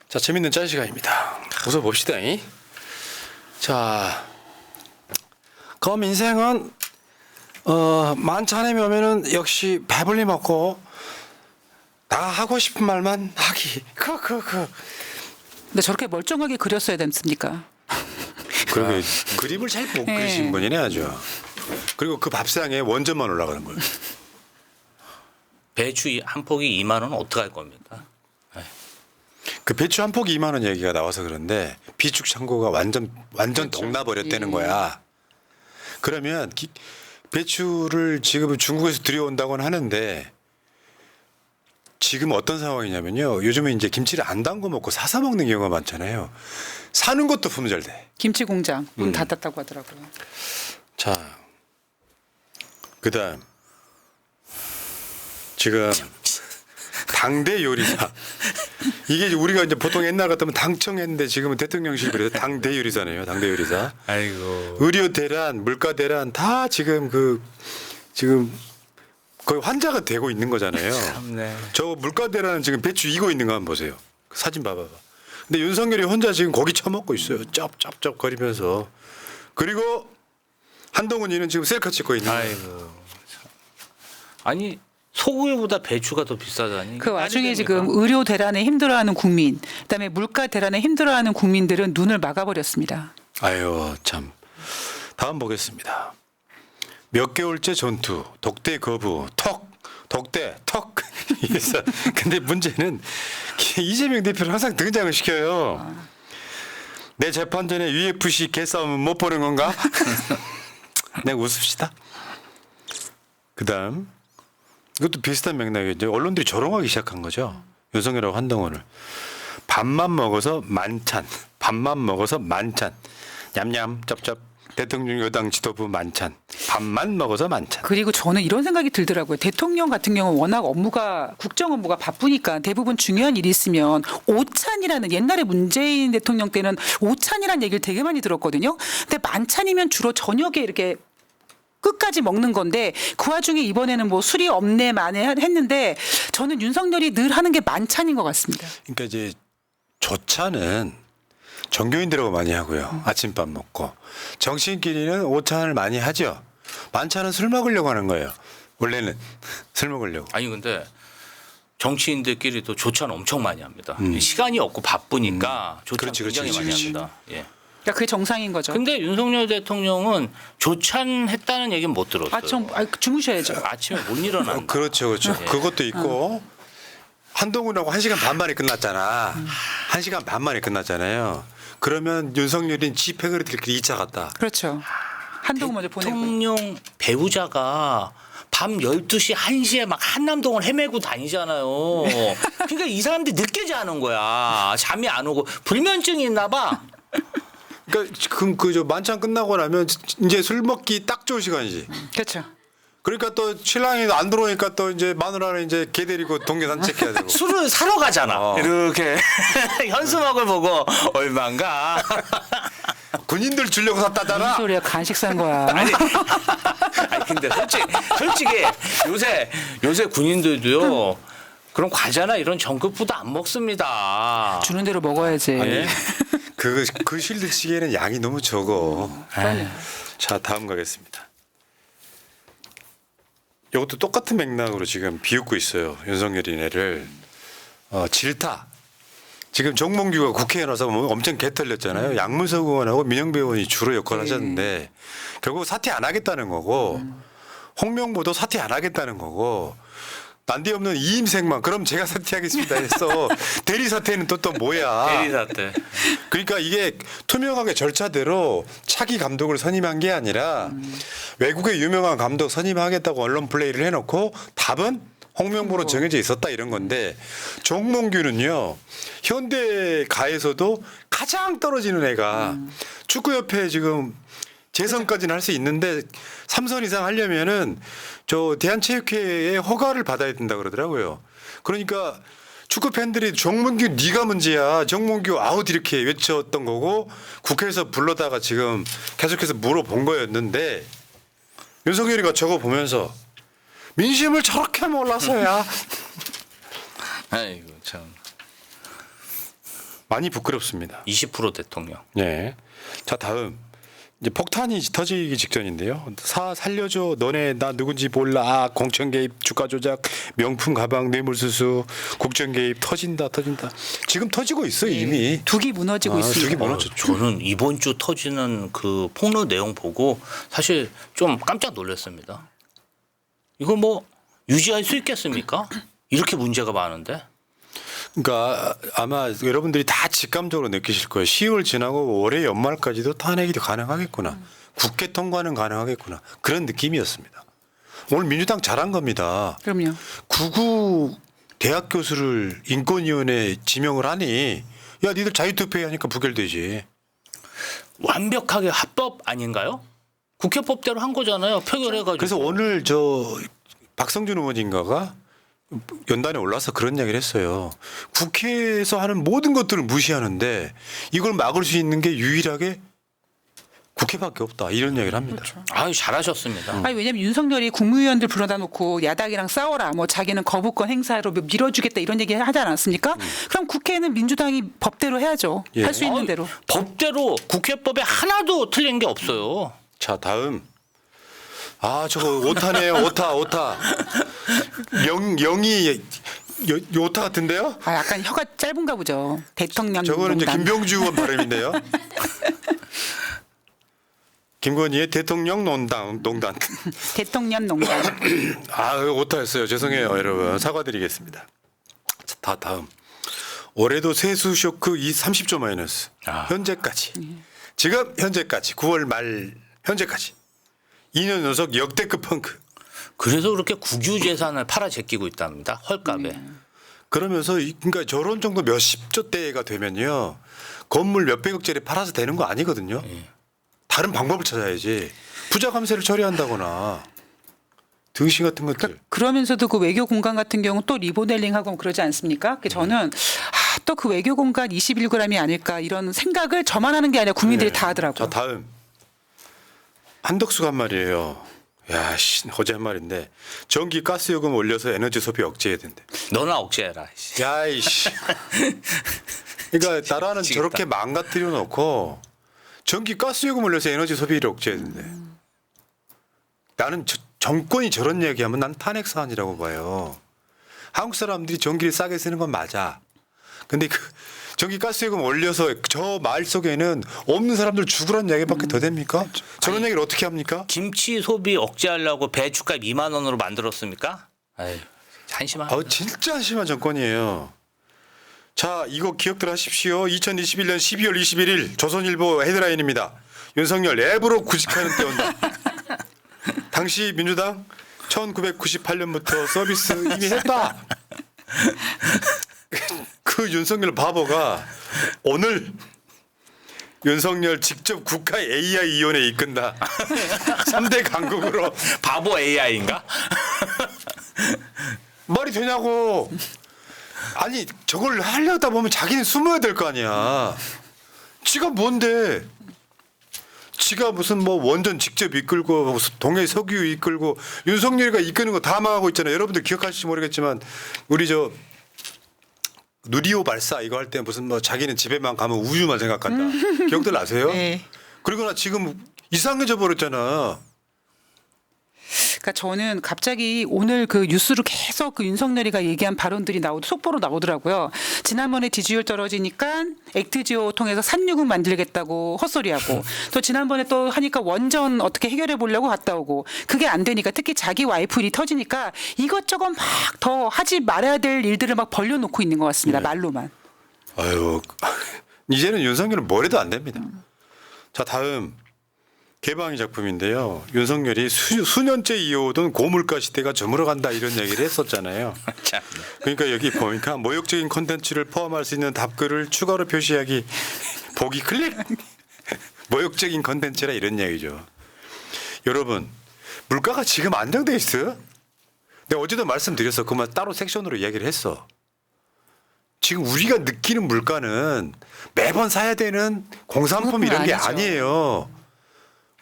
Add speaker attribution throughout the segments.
Speaker 1: 자, 재밌는 짤 시간입니다. 웃어봅시다. 자, 그럼 인생은 만찬에 오면은 역시 배불리 먹고 나 하고 싶은 말만 하기.
Speaker 2: 근데 저렇게 멀쩡하게 그렸어야 됐습니까?
Speaker 1: 그리고 그림을 잘 못 그리신 분이네 아주. 그리고 그 밥상에 원전만 올라가는 거예요.
Speaker 3: 배추 한 폭이 2만 원은 어떻게 할 겁니까?
Speaker 1: 그 배추 한 폭이 2만 원 얘기가 나와서 그런데 비축 창고가 완전
Speaker 2: 그렇죠.
Speaker 1: 동나버렸다는 거야. 그러면 배추를 지금 중국에서 들여온다고는 하는데 지금 어떤 상황이냐면요. 요즘에 이제 김치를 안 담궈 먹고 사서 먹는 경우가 많잖아요. 사는 것도 분절돼.
Speaker 2: 김치 공장 문 닫았다고 하더라고요.
Speaker 1: 자, 그다음 지금 당대 요리사 이게 우리가 이제 보통 옛날 같으면 당청했는데 지금은 대통령실 그래서 당대 요리사네요. 당대 요리사.
Speaker 3: 아이고.
Speaker 1: 의료 대란, 물가 대란 다 지금 지금 거의 환자가 되고 있는 거잖아요.
Speaker 3: 참네.
Speaker 1: 저 물가 대란은 지금 배추 이고 있는 거 한번 보세요. 사진 봐봐봐. 근데 윤석열이 혼자 지금 고기 처먹고 있어요. 쩝쩝쩝 거리면서. 그리고 한동훈이는 지금 셀카 찍고 있는 거예요.
Speaker 3: 아이고. 참. 아니 소고기보다 배추가 더 비싸다니.
Speaker 2: 그 와중에
Speaker 3: 말이
Speaker 2: 지금
Speaker 3: 됩니까?
Speaker 2: 의료 대란에 힘들어하는 국민, 그다음에 물가 대란에 힘들어하는 국민들은 눈을 막아버렸습니다.
Speaker 1: 아유 참. 다음 보겠습니다. 몇 개월째 전투, 독대 거부, 독대 턱. 그래서 근데 문제는 이재명 대표를 항상 등장을 시켜요. 내 재판 전에 UFC 개싸움은 못 보는 건가? 내가 웃읍시다. 그다음 이것도 비슷한 맥락이죠. 언론들이 조롱하기 시작한 거죠. 윤석열하고 한동훈을. 밥만 먹어서 만찬. 냠냠 쩝쩝. 대통령 여당 지도부 만찬. 밥만 먹어서 만찬.
Speaker 2: 그리고 저는 이런 생각이 들더라고요. 대통령 같은 경우는 워낙 국정 업무가 바쁘니까 대부분 중요한 일이 있으면 오찬이라는 옛날에 문재인 대통령 때는 오찬이라는 얘기를 되게 많이 들었거든요. 근데 만찬이면 주로 저녁에 이렇게 끝까지 먹는 건데 그 와중에 이번에는 뭐 술이 없네 마네 했는데 저는 윤석열이 늘 하는 게 만찬인 것 같습니다.
Speaker 1: 그러니까 이제 조차는 종교인들하고 많이 하고요. 아침밥 먹고. 정치인끼리는 오찬을 많이 하죠. 만찬은 술 먹으려고 하는 거예요. 원래는 술 먹으려고.
Speaker 3: 아니 근데 정치인들끼리도 조찬 엄청 많이 합니다. 시간이 없고 바쁘니까 조찬 굉장히 많이 합니다. 예.
Speaker 2: 그러니까 그게 정상인 거죠.
Speaker 3: 근데 윤석열 대통령은 조찬했다는 얘기는 못 들었어요.
Speaker 2: 주무셔야죠.
Speaker 3: 아침에 못 일어난다.
Speaker 1: 그렇죠.
Speaker 3: 예.
Speaker 1: 그것도 있고 한동훈하고 1시간 반 만에 끝났잖아. 1시간 반 만에 끝났잖아요. 그러면 윤석열이 집회를 들끼리 2차 갔다.
Speaker 2: 그렇죠. 한동훈 먼저 보내고.
Speaker 3: 대통령 배우자가 밤 12시, 1시에 막 한남동을 헤매고 다니잖아요. 그러니까 이 사람들이 늦게 자는 거야. 잠이 안 오고 불면증이 있나 봐.
Speaker 1: 그러니까 저 만찬 끝나고 나면 이제 술 먹기 딱 좋은 시간이지.
Speaker 2: 그렇죠.
Speaker 1: 그러니까 또 신랑이 안 들어오니까 또 이제 마누라는 이제 개 데리고 동네 산책해야 되고.
Speaker 3: 술을 사러 가잖아. 이렇게 현수막을 보고 얼마인가.
Speaker 1: 군인들 주려고 샀다잖아.
Speaker 2: 무슨 소리야? 간식 산 거야.
Speaker 3: 아니 근데 솔직히 요새 군인들도요. 그런 과자나 이런 전급부도 안 먹습니다.
Speaker 2: 주는 대로 먹어야지.
Speaker 3: 예?
Speaker 1: 그 실드치기에는 양이 너무 적어. 자, 다음 가겠습니다. 이것도 똑같은 맥락으로 지금 비웃고 있어요. 윤석열이 내를. 질타. 지금 정몽규가 국회에 나서 엄청 개털렸잖아요. 양문석 의원하고 민영배 의원이 주로 역할을 하셨는데 결국 사퇴 안 하겠다는 거고 홍명보도 사퇴 안 하겠다는 거고 난데없는 이임생만 그럼 제가 사퇴하겠습니다 했어. 대리 사퇴는 또 뭐야.
Speaker 3: 대리 사퇴.
Speaker 1: 그러니까 이게 투명하게 절차대로 차기 감독을 선임한 게 아니라 외국의 유명한 감독 선임하겠다고 언론 플레이를 해놓고 답은 홍명보로 정해져 있었다 이런 건데 정몽규는요. 현대가에서도 가장 떨어지는 애가 축구협회 지금 재선까지는 할 수 있는데 3선 이상 하려면은 저 대한체육회의 허가를 받아야 된다 그러더라고요. 그러니까 축구 팬들이 정몽규 네가 문제야. 정몽규 아웃 이렇게 외쳤던 거고 국회에서 불러다가 지금 계속해서 물어본 거였는데 윤석열이가 저거 보면서 민심을 저렇게 몰라서야.
Speaker 3: 아이고 참.
Speaker 1: 많이 부끄럽습니다.
Speaker 3: 20% 대통령.
Speaker 1: 네. 자 다음 이제 폭탄이 터지기 직전인데요. 살려줘. 너네 나 누군지 몰라. 아, 공천 개입, 주가 조작, 명품 가방, 뇌물수수, 국정 개입 터진다. 지금 터지고 있어요 이미.
Speaker 2: 둑이 무너지고 있습니다.
Speaker 1: 둑이 무너졌죠.
Speaker 3: 저는 이번 주 터지는 그 폭로 내용 보고 사실 좀 깜짝 놀랐습니다. 이거 뭐 유지할 수 있겠습니까? 이렇게 문제가 많은데.
Speaker 1: 그러니까 아마 여러분들이 다 직감적으로 느끼실 거예요. 10월 지나고 올해 연말까지도 탄핵이 가능하겠구나. 국회 통과는 가능하겠구나. 그런 느낌이었습니다. 오늘 민주당 잘한 겁니다.
Speaker 2: 그럼요.
Speaker 1: 구구 대학 교수를 인권위원회에 지명을 하니 야 니들 자유투표에 하니까 부결되지.
Speaker 3: 완벽하게 합법 아닌가요? 국회법대로 한 거잖아요. 표결해가지고.
Speaker 1: 그래서 오늘 저 박성준 의원인가가 연단에 올라서 그런 이야기를 했어요. 국회에서 하는 모든 것들을 무시하는데 이걸 막을 수 있는 게 유일하게 국회밖에 없다. 이런 이야기를 합니다.
Speaker 3: 아유 잘하셨습니다.
Speaker 2: 아니 왜냐면 윤석열이 국무위원들 불러다 놓고 야당이랑 싸워라. 뭐 자기는 거부권 행사로 밀어주겠다 이런 얘기 하지 않았습니까? 그럼 국회는 민주당이 법대로 해야죠.
Speaker 1: 예.
Speaker 2: 할 수 있는 대로.
Speaker 3: 법대로 국회법에 하나도 틀린 게 없어요.
Speaker 1: 자 다음. 아 저거 오타네요. 오타. 영이 오타 같은데요?
Speaker 2: 아 약간 혀가 짧은가 보죠. 대통령
Speaker 1: 저거는 이제
Speaker 2: 농단.
Speaker 1: 김병주 의원 발음인데요. 김건희의 대통령 농단.
Speaker 2: 대통령 농단.
Speaker 1: 아 오타였어요. 죄송해요 여러분. 사과드리겠습니다. 자, 다음. 올해도 세수 쇼크 이 30조 마이너스. 현재까지. 지금 현재까지 9월 말 현재까지 2년 연속 역대급 펑크.
Speaker 3: 그래서 그렇게 국유 재산을 팔아 제끼고 있답니다. 헐값에.
Speaker 1: 그러면서 그러니까 저런 정도 몇십조 대가 되면요. 건물 몇백억짜리 팔아서 되는 거 아니거든요. 다른 방법을 찾아야지. 부자 감세를 처리한다거나 등신 같은 것들.
Speaker 2: 그러면서도 그 외교 공간 같은 경우 또 리모델링하고 그러지 않습니까? 저는 또 그 외교 공간 21g이 아닐까 이런 생각을 저만 하는 게 아니라 국민들이 다 하더라고요.
Speaker 1: 자 다음 한덕수가 한 말이에요. 야, 어제 한 말인데 전기 가스 요금 올려서 에너지 소비 억제해야 된대.
Speaker 3: 너나 억제해라.
Speaker 1: 야, 이씨. 그러니까 나라는
Speaker 3: 미치겠다.
Speaker 1: 저렇게 망가뜨려 놓고 전기 가스 요금 올려서 에너지 소비를 억제해야 된대. 나는 정권이 저런 얘기하면 난 탄핵 사안이라고 봐요. 한국 사람들이 전기를 싸게 쓰는 건 맞아. 근데 그 전기 가스 요금 올려서 저 말 속에는 없는 사람들 죽으란 얘기밖에 더 됩니까? 저런 얘기를 어떻게 합니까?
Speaker 3: 김치 소비 억제하려고 배추값 2만 원으로 만들었습니까? 아유, 한심한.
Speaker 1: 진짜 한심한 정권이에요. 자, 이거 기억들 하십시오. 2021년 12월 21일 조선일보 헤드라인입니다. 윤석열 앱으로 구직하는 때 온다. 당시 민주당 1998년부터 서비스 이미 했다. 그 윤석열 바보가 오늘 윤석열 직접 국가 AI위원회 이끈다. 3대 강국으로.
Speaker 3: 바보 AI인가?
Speaker 1: 말이 되냐고. 아니 저걸 하려다 보면 자기는 숨어야 될 거 아니야. 지가 뭔데. 지가 무슨 뭐 원전 직접 이끌고 동해 석유 이끌고 윤석열이가 이끄는 거 다 망하고 있잖아요. 여러분들 기억하실지 모르겠지만 우리 저 누리호 발사 이거 할 때 무슨 뭐 자기는 집에만 가면 우주만 생각한다. 기억들 나세요?
Speaker 2: 네.
Speaker 1: 그리고 나 지금 이상해져 버렸잖아.
Speaker 2: 그러니까 저는 갑자기 오늘 그 뉴스로 계속 그 윤석열이가 얘기한 발언들이 속보로 나오더라고요. 지난번에 지지율 떨어지니까 액트지오 통해서 산유국 만들겠다고 헛소리하고 또 지난번에 또 하니까 원전 어떻게 해결해 보려고 갔다 오고 그게 안 되니까 특히 자기 와이프 일이 터지니까 이것저것 막 더 하지 말아야 될 일들을 막 벌려놓고 있는 것 같습니다. 말로만.
Speaker 1: 아유 이제는 윤석열은 뭘 해도 안 됩니다. 자 다음. 개방이 작품인데요. 윤석열이 수년째 이어오던 고물가 시대가 저물어간다 이런 얘기를 했었잖아요. 그러니까 여기 보니까 모욕적인 콘텐츠를 포함할 수 있는 답글을 추가로 표시하기 보기 클릭. 모욕적인 콘텐츠라 이런 얘기죠. 여러분 물가가 지금 안정돼 있어요? 내가 어제도 말씀드렸어. 그만 따로 섹션으로 이야기를 했어. 지금 우리가 느끼는 물가는 매번 사야 되는 공산품 이런 게
Speaker 2: 아니죠.
Speaker 1: 아니에요.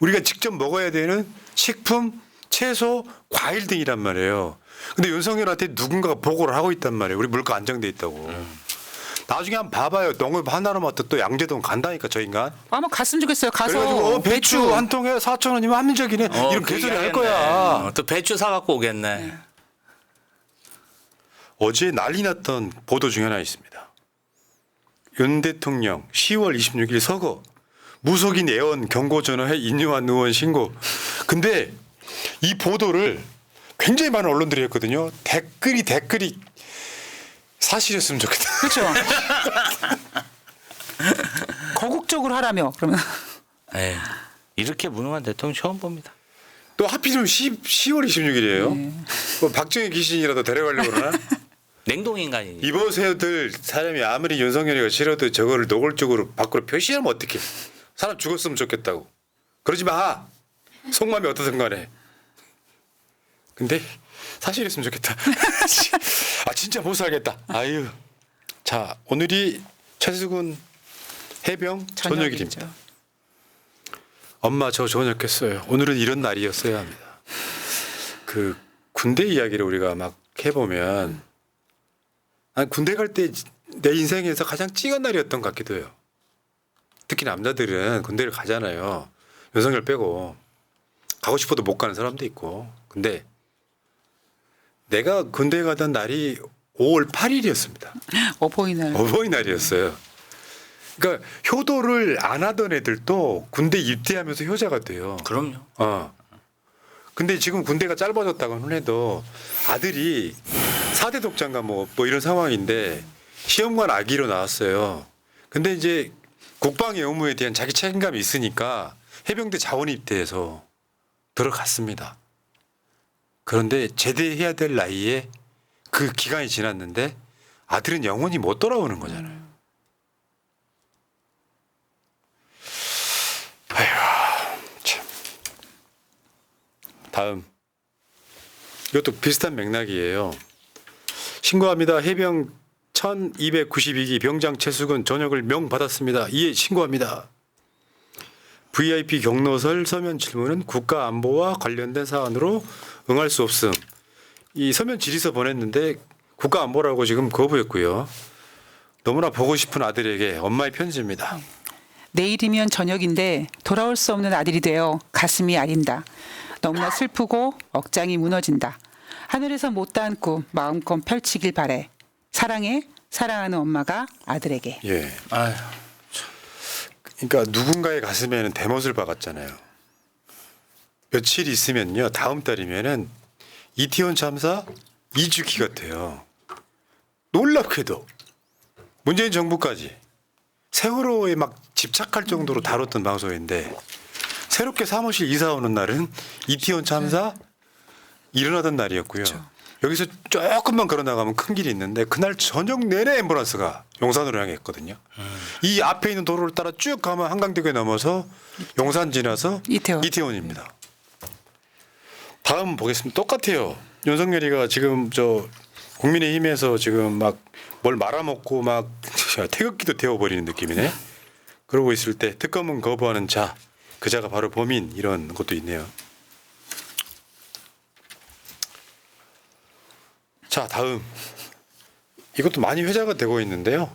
Speaker 1: 우리가 직접 먹어야 되는 식품, 채소, 과일 등이란 말이에요. 근데 윤석열한테 누군가가 보고를 하고 있단 말이에요. 우리 물가 안정돼 있다고. 나중에 한번 봐봐요. 농협 하나로만 또 양재동 간다니까 저 인간.
Speaker 2: 아마 갔으면 좋겠어요. 가서
Speaker 1: 그래가지고 배추 한 통에 4,000원이면 합리적이네. 이런
Speaker 3: 그
Speaker 1: 개소리 할
Speaker 3: 얘기하겠네.
Speaker 1: 거야.
Speaker 3: 또 배추 사갖고 오겠네.
Speaker 1: 어제 난리 났던 보도 중에 하나 있습니다. 윤 대통령 10월 26일 서거 무속인 애원 경고 전화해 인요한 의원 신고. 근데 이 보도를 굉장히 많은 언론들이 했거든요. 댓글이 사실이었으면 좋겠다.
Speaker 2: 그렇죠. 거국적으로 하라며 그러면
Speaker 3: 에이, 이렇게 무능한 대통령 처음 봅니다.
Speaker 1: 또 하필이면 10월 26일이에요. 뭐 박정희 귀신이라도 데려가려고 그러나?
Speaker 3: 냉동인간이니.
Speaker 1: 이보세요들 사람이 아무리 윤석열이가 싫어도 저거를 노골적으로 밖으로 표시하면 어떡해. 사람 죽었으면 좋겠다고. 그러지 마. 속마음이 어떻든 간에. 근데 사실이었으면 좋겠다. 아 진짜 못 살겠다. 아유. 자 오늘이 최수근 해병 저녁일입니다. 엄마 저 저녁했어요. 오늘은 이런 날이었어야 합니다. 그 군대 이야기를 우리가 막 해보면 난 군대 갈 때 내 인생에서 가장 찌간 날이었던 것 같기도 해요. 특히 남자들은 군대를 가잖아요. 윤석열 빼고 가고 싶어도 못 가는 사람도 있고. 근데 내가 군대 가던 날이 5월 8일이었습니다.
Speaker 2: 어버이날.
Speaker 1: 어버이날이었어요. 그러니까 효도를 안 하던 애들도 군대 입대하면서 효자가 돼요.
Speaker 3: 그럼요.
Speaker 1: 근데 지금 군대가 짧아졌다고는 해도 아들이 4대 독장가 뭐 이런 상황인데 시험관 아기로 나왔어요. 근데 이제 국방의 의무에 대한 자기 책임감이 있으니까 해병대 자원 입대해서 들어갔습니다. 그런데 제대해야 될 나이에 그 기간이 지났는데 아들은 영원히 못 돌아오는 거잖아요. 아휴, 참. 다음. 이것도 비슷한 맥락이에요. 신고합니다. 해병 1292기 병장 최수근 전역을 명받았습니다. 이에 신고합니다. VIP 경로설 서면 질문은 국가안보와 관련된 사안으로 응할 수 없음. 이 서면 질의서 보냈는데 국가안보라고 지금 거부했고요. 너무나 보고 싶은 아들에게 엄마의 편지입니다.
Speaker 2: 내일이면 저녁인데 돌아올 수 없는 아들이 되어 가슴이 아린다. 너무나 슬프고 억장이 무너진다. 하늘에서 못다한 꿈 마음껏 펼치길 바래. 사랑해. 사랑하는 엄마가 아들에게.
Speaker 1: 예.
Speaker 3: 아휴.
Speaker 1: 그러니까 누군가의 가슴에는 대못을 박았잖아요. 며칠 있으면요. 다음 달이면은 이태원 참사 2주기 같아요. 놀랍게도 문재인 정부까지 세월호에 막 집착할 정도로 다뤘던 방송인데 새롭게 사무실 이사 오는 날은 이태원 참사 일어나던 날이었고요. 여기서 조금만 걸어 나가면 큰 길이 있는데 그날 저녁 내내 앰뷸런스가 용산으로 향했거든요. 이 앞에 있는 도로를 따라 쭉 가면 한강대교 넘어서 용산 지나서 이태원입니다. 다음 보겠습니다. 똑같아요. 윤석열이가 지금 저 국민의힘에서 지금 막 뭘 말아먹고 막 태극기도 태워버리는 느낌이네. 그러고 있을 때 특검은 거부하는 자, 그 자가 바로 범인 이런 것도 있네요. 자 다음 이것도 많이 회자가 되고 있는데요.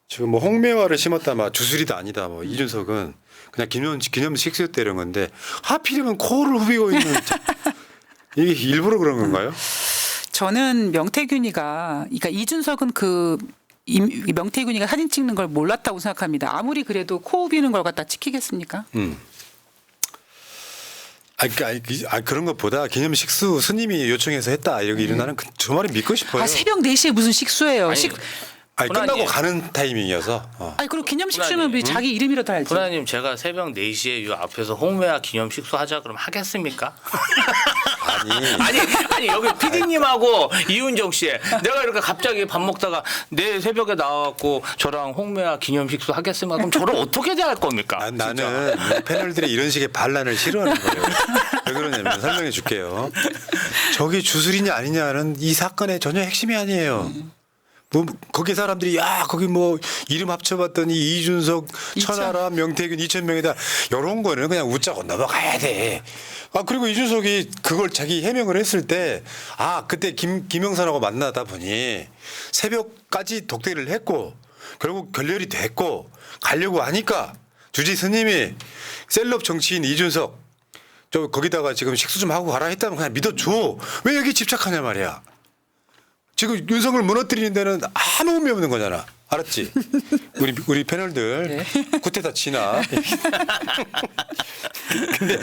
Speaker 1: 지금 뭐 홍매화를 심었다 막 주술이다 아니다 뭐 이준석은 그냥 기념 식수 때 이런 건데 하필이면 코를 후비고 있는 이게 일부러 그런 건가요?
Speaker 2: 저는 명태균이가 그러니까 이준석은 명태균이가 사진 찍는 걸 몰랐다고 생각합니다. 아무리 그래도 코 비는 걸 갖다 찍히겠습니까?
Speaker 1: 그런 것보다 기념 식수 스님이 요청해서 했다 이렇게 일어나는 저 말이 믿고 싶어요.
Speaker 2: 아 새벽 4시에 무슨 식수예요?
Speaker 1: 끝나고 가는 타이밍이어서.
Speaker 2: 아니 그리고 기념 식수면 자기 이름이라도 알지.
Speaker 3: 부라님 제가 새벽 4시에 이 앞에서 홍매화 기념 식수 하자 그럼 하겠습니까? 아니 여기 PD님하고 이윤정 씨 내가 이렇게 갑자기 밥 먹다가 내 새벽에 나와갖고 저랑 홍매화 기념 식수 하겠습니까? 그럼 저를 어떻게 대할 겁니까?
Speaker 1: 나는 패널들이 이런 식의 반란을 싫어하는 거예요. 왜 그러냐면 설명해 줄게요. 저게 주술이냐 아니냐는 이 사건의 전혀 핵심이 아니에요. 뭐 거기 사람들이 야 거기 뭐 이름 합쳐봤더니 이준석, 천하람, 명태균 2,000명이다 이런 거는 그냥 웃자고 넘어가야 돼. 그리고 이준석이 그걸 자기 해명을 했을 때 그때 김영선하고 만나다 보니 새벽까지 독대를 했고 결국 결렬이 됐고 가려고 하니까 주지 스님이 셀럽 정치인 이준석 저 거기다가 지금 식수 좀 하고 가라 했다면 그냥 믿어줘. 왜 여기 집착하냐 말이야. 지금 윤석을 무너뜨리는 데는 아무 의미 없는 거잖아. 알았지? 우리 패널들 구태다 치나. 근데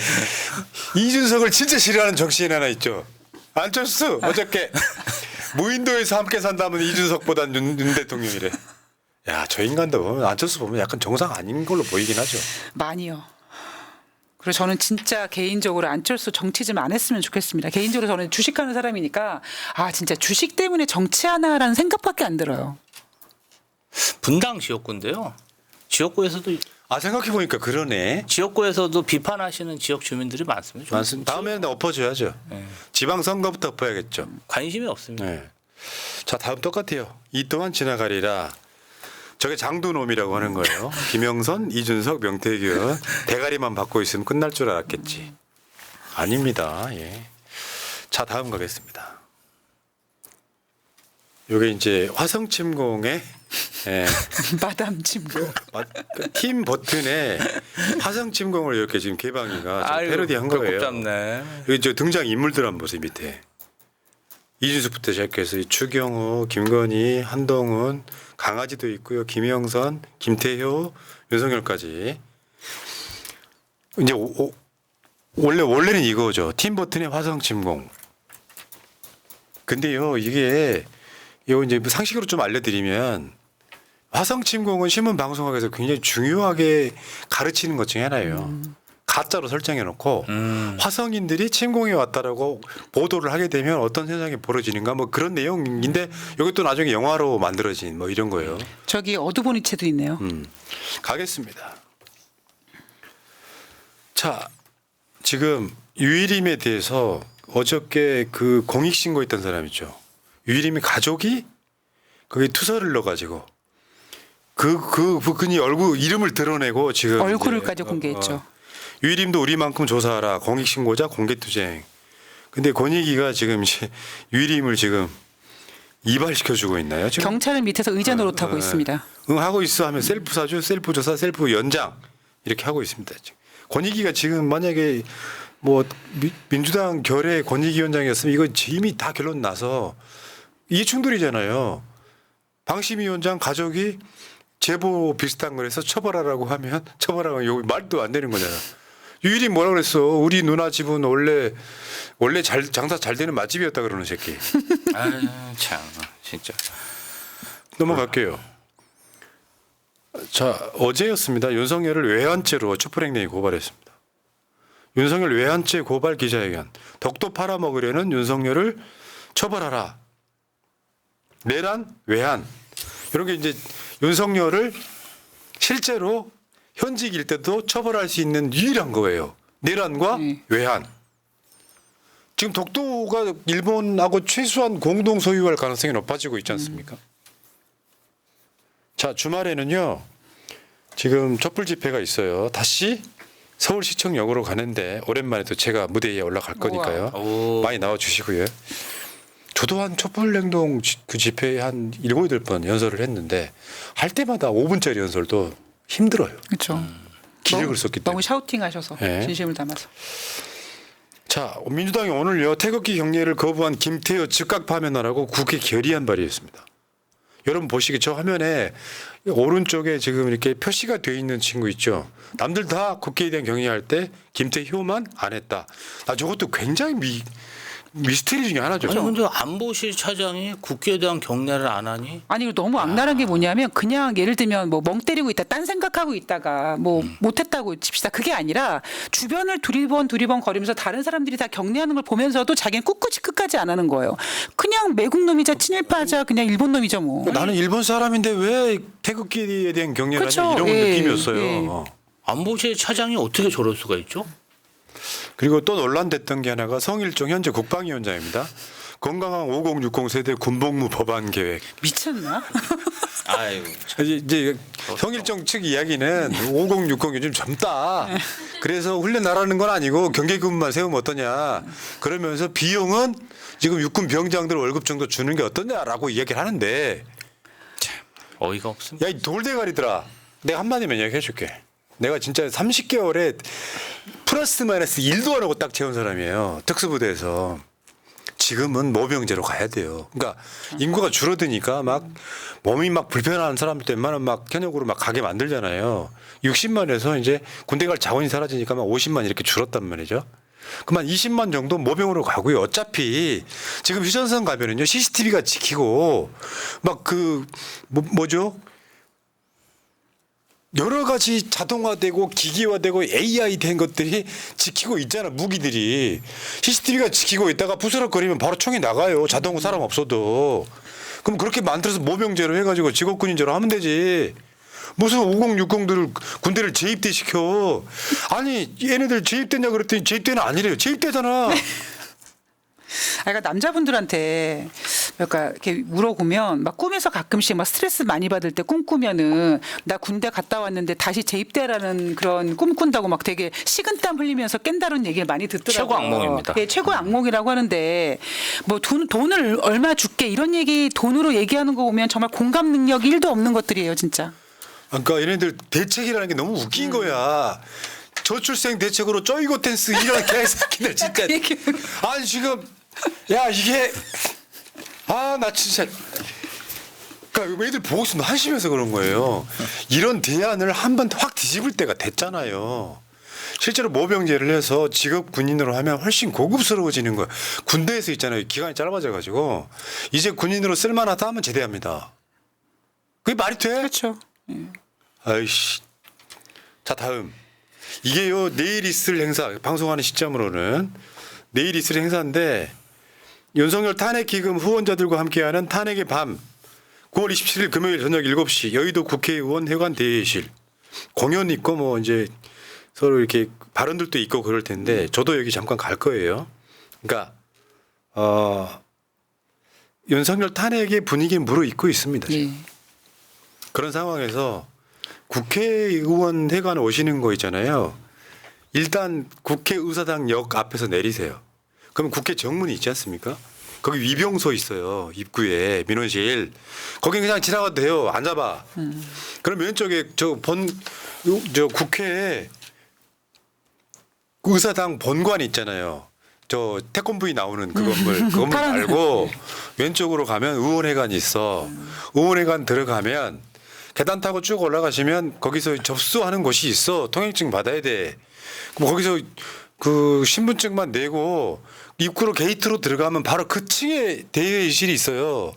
Speaker 1: 이준석을 진짜 싫어하는 정치인 하나 있죠. 안철수 어저께 무인도에서 함께 산다면 이준석보단 윤 대통령이래. 야, 저 인간도 보면 안철수 보면 약간 정상 아닌 걸로 보이긴 하죠.
Speaker 2: 많이요. 그리고 저는 진짜 개인적으로 안철수 정치 좀 안 했으면 좋겠습니다. 개인적으로 저는 주식하는 사람이니까 아 진짜 주식 때문에 정치하나라는 생각밖에 안 들어요.
Speaker 3: 분당 지역구인데요. 지역구에서도
Speaker 1: 생각해보니까 그러네.
Speaker 3: 지역구에서도 비판하시는 지역 주민들이 많습니다. 좀
Speaker 1: 많습니다. 다음에는 엎어줘야죠. 지방선거부터 엎어야겠죠.
Speaker 3: 관심이 없습니다.
Speaker 1: 네. 자, 다음 똑같아요. 이 동안 지나가리라. 저게 장두놈이라고 하는 거예요. 김영선, 이준석, 명태균 대가리만 받고 있으면 끝날 줄 알았겠지. 아닙니다. 예. 자, 다음 가겠습니다. 요게 이제 화성침공의
Speaker 2: 마담 침구.
Speaker 1: 팀 버튼에 화성침공을 이렇게 지금 개방이가 지금
Speaker 3: 아이고,
Speaker 1: 패러디한
Speaker 3: 그걸
Speaker 1: 거예요.
Speaker 3: 곱잡네.
Speaker 1: 여기 저 등장 인물들 한번 보세요 밑에. 이준석부터 시작해서 추경호, 김건희, 한동훈, 강아지도 있고요. 김영선, 김태효, 윤석열까지. 이제 원래는 이거죠. 팀 버튼의 화성침공. 근데요 이게 이거 이제 상식으로 좀 알려드리면 화성침공은 신문 방송학에서 굉장히 중요하게 가르치는 것 중에 하나예요. 가짜로 설정해놓고 화성인들이 침공해 왔다라고 보도를 하게 되면 어떤 현상이 벌어지는가 뭐 그런 내용인데 여기 또 나중에 영화로 만들어진 뭐 이런 거예요.
Speaker 2: 저기 어두보니체도 있네요.
Speaker 1: 가겠습니다. 자, 지금 유일임에 대해서 어저께 그 공익신고했던 사람 있죠. 유일임이 가족이 거기 투서를 넣어가지고 그분이 얼굴 이름을 드러내고 지금
Speaker 2: 얼굴을까지 공개했죠.
Speaker 1: 유일임도 우리만큼 조사하라. 공익신고자 공개투쟁. 근데 권익위가 지금 유일임을 지금 이발시켜주고 있나요? 지금?
Speaker 2: 경찰은 밑에서 의자 노릇하고 있습니다.
Speaker 1: 응 하고 있어 하면 셀프 사주, 셀프 조사, 셀프 연장 이렇게 하고 있습니다. 지금. 권익위가 지금 만약에 뭐 민주당 결의 권익위원장이었으면 이거 이미 다 결론 나서 이게 충돌이잖아요. 방심위원장 가족이 제보 비슷한 거에서 처벌하라고 하면 처벌하면 여기 말도 안 되는 거잖아. 유일이 뭐라 그랬어? 우리 누나 집은 원래 장사 잘 되는 맛집이었다 그러는 새끼.
Speaker 3: 아유 참 진짜.
Speaker 1: 넘어갈게요. 자, 어제였습니다. 윤석열을 외환죄로 촛불행동이 고발했습니다. 윤석열 외환죄 고발 기자회견. 덕도 팔아먹으려는 윤석열을 처벌하라. 내란, 외환. 이런 게 이제 윤석열을 실제로 현직일 때도 처벌할 수 있는 유일한 거예요. 내란과 외환. 지금 독도가 일본하고 최소한 공동 소유할 가능성이 높아지고 있지 않습니까? 자, 주말에는요. 지금 촛불 집회가 있어요. 다시 서울시청역으로 가는데 오랜만에 또 제가 무대에 올라갈 거니까요.
Speaker 3: 오.
Speaker 1: 많이 나와 주시고요. 저도 한 촛불행동 그 집회에 한 7, 8번 연설을 했는데 할 때마다 5분짜리 연설도 힘들어요.
Speaker 2: 그렇죠.
Speaker 1: 기력을 썼기 때문에.
Speaker 2: 너무 샤우팅하셔서
Speaker 1: 네.
Speaker 2: 진심을 담아서.
Speaker 1: 자, 민주당이 오늘요 태극기 경례를 거부한 김태효 즉각 파면하라고 국회 결의안 발의했습니다. 여러분 보시기 저 화면에 오른쪽에 지금 이렇게 표시가 되어 있는 친구 있죠. 남들 다 국회에 대한 경의할 때 김태효만 안 했다. 나 저것도 굉장히 미스터리 중에 하나죠.
Speaker 3: 아니 근데 안보실 차장이 국회에 대한 경례를 안 하니?
Speaker 2: 아니 이거 너무 악랄한 게 뭐냐면 그냥 예를 들면 뭐 멍 때리고 있다 딴 생각하고 있다가 뭐 못했다고 칩시다. 그게 아니라 주변을 두리번 거리면서 다른 사람들이 다 경례하는 걸 보면서도 자기는 꿋꿋이 끝까지 안 하는 거예요. 그냥 매국놈이자 친일파자 그냥 일본놈이죠 뭐.
Speaker 1: 나는 일본 사람인데 왜 태극기에 대한 경례를 하냐
Speaker 2: 그렇죠.
Speaker 1: 이런
Speaker 2: 예,
Speaker 1: 느낌이었어요.
Speaker 2: 예.
Speaker 3: 안보실 차장이 어떻게 저럴 수가 있죠?
Speaker 1: 그리고 또 논란됐던 게 하나가 성일종 현재 국방위원장입니다. 건강한 5060 세대 군복무 법안 계획.
Speaker 2: 미쳤나?
Speaker 3: 아유.
Speaker 1: 이제 성일종 측 이야기는 5060 요즘 젊다. 그래서 훈련 나라는 건 아니고 경계근무만 세우면 어떠냐. 그러면서 비용은 지금 육군 병장들 월급 정도 주는 게 어떠냐라고 이야기를 하는데
Speaker 3: 어이가 없습니다.
Speaker 1: 야, 이 돌대가리들아. 내가 한마디만 얘기해줄게. 내가 진짜 30개월에 플러스 마이너스 1도 안 하고 딱 재운 사람이에요. 특수부대에서. 지금은 모병제로 가야 돼요. 그러니까 인구가 줄어드니까 막 몸이 막 불편한 사람들 웬만하면 막 현역으로 막 가게 만들잖아요. 60만에서 이제 군대 갈 자원이 사라지니까 막 50만 이렇게 줄었단 말이죠. 그만 20만 정도 모병으로 가고요. 어차피 지금 휴전선 가면은요 CCTV가 지키고 막 그 뭐죠? 여러 가지 자동화되고 기기화되고 AI 된 것들이 지키고 있잖아. 무기들이 CCTV가 지키고 있다가 부스럭거리면 바로 총이 나가요. 자동 사람 없어도. 그럼 그렇게 만들어서 모병제로 해가지고 직업군인제로 하면 되지. 무슨 5060들을 군대를 재입대 시켜. 아니 얘네들 재입대냐 그랬더니 재입대는 아니래요. 재입대잖아.
Speaker 2: 그러니까 남자분들한테 그러니까 이렇게 물어보면 막 꿈에서 가끔씩 막 스트레스 많이 받을 때 꿈꾸면은 나 군대 갔다 왔는데 다시 재입대라는 그런 꿈 꾼다고 막 되게 식은땀 흘리면서 깬다는 얘기를 많이 듣더라고요.
Speaker 3: 최고 악몽입니다.
Speaker 2: 네, 최고 악몽이라고 하는데 뭐 돈을 얼마 줄게 이런 얘기 돈으로 얘기하는 거 보면 정말 공감 능력이 1도 없는 것들이에요, 진짜.
Speaker 1: 그러니까 얘네들 대책이라는 게 너무 웃긴 거야. 저출생 대책으로 쪼이고 댄스 이런 개새끼들 진짜. 아니 지금 야 이게 나 진짜 그러니까 애들 보고 있으면 한심해서 그런 거예요. 이런 대안을 한번 확 뒤집을 때가 됐잖아요. 실제로 모병제를 해서 직업 군인으로 하면 훨씬 고급스러워지는 거예요. 군대에서 있잖아요. 기간이 짧아져 가지고 이제 군인으로 쓸만하다 하면 제대합니다. 그게 말이 돼?
Speaker 2: 그렇죠.
Speaker 1: 아이씨. 자 다음 이게요 내일 있을 행사 방송하는 시점으로는 내일 있을 행사인데 윤석열 탄핵 기금 후원자들과 함께하는 탄핵의 밤 9월 27일 금요일 저녁 7시 여의도 국회의원 회관 대회실 공연 있고 뭐 이제 서로 이렇게 발언들도 있고 그럴 텐데 저도 여기 잠깐 갈 거예요. 그러니까 윤석열 탄핵의 분위기에 무르익고 있습니다. 지금.
Speaker 2: 예.
Speaker 1: 그런 상황에서 국회의원 회관 오시는 거 있잖아요. 일단 국회의사당 역 앞에서 내리세요. 그러면 국회 정문이 있지 않습니까? 거기 위병소 있어요. 입구에 민원실. 거기 그냥 지나가도 돼요. 앉아봐. 그럼 왼쪽에 저 국회에 의사당 본관 있잖아요. 저 태권브이 나오는 그 건물 말고 왼쪽으로 가면 의원회관이 있어. 의원회관 들어가면 계단 타고 쭉 올라가시면 거기서 접수하는 곳이 있어. 통행증 받아야 돼. 그럼 거기서 그 신분증만 내고 입구로 게이트로 들어가면 바로 그 층에 대회의실이 있어요.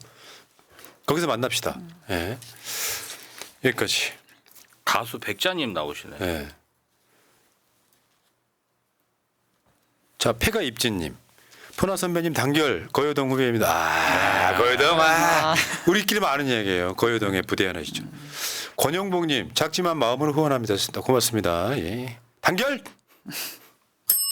Speaker 1: 거기서 만납시다. 예. 여기까지.
Speaker 3: 가수 백자님 나오시네.
Speaker 1: 예. 자, 폐가 입진님. 포나 선배님 단결 거여동 후배입니다. 거여동 우리끼리만 아는 이야기예요. 거여동에 부대 하나 있죠. 권영복님 작지만 마음으로 후원합니다. 고맙습니다. 예. 단결.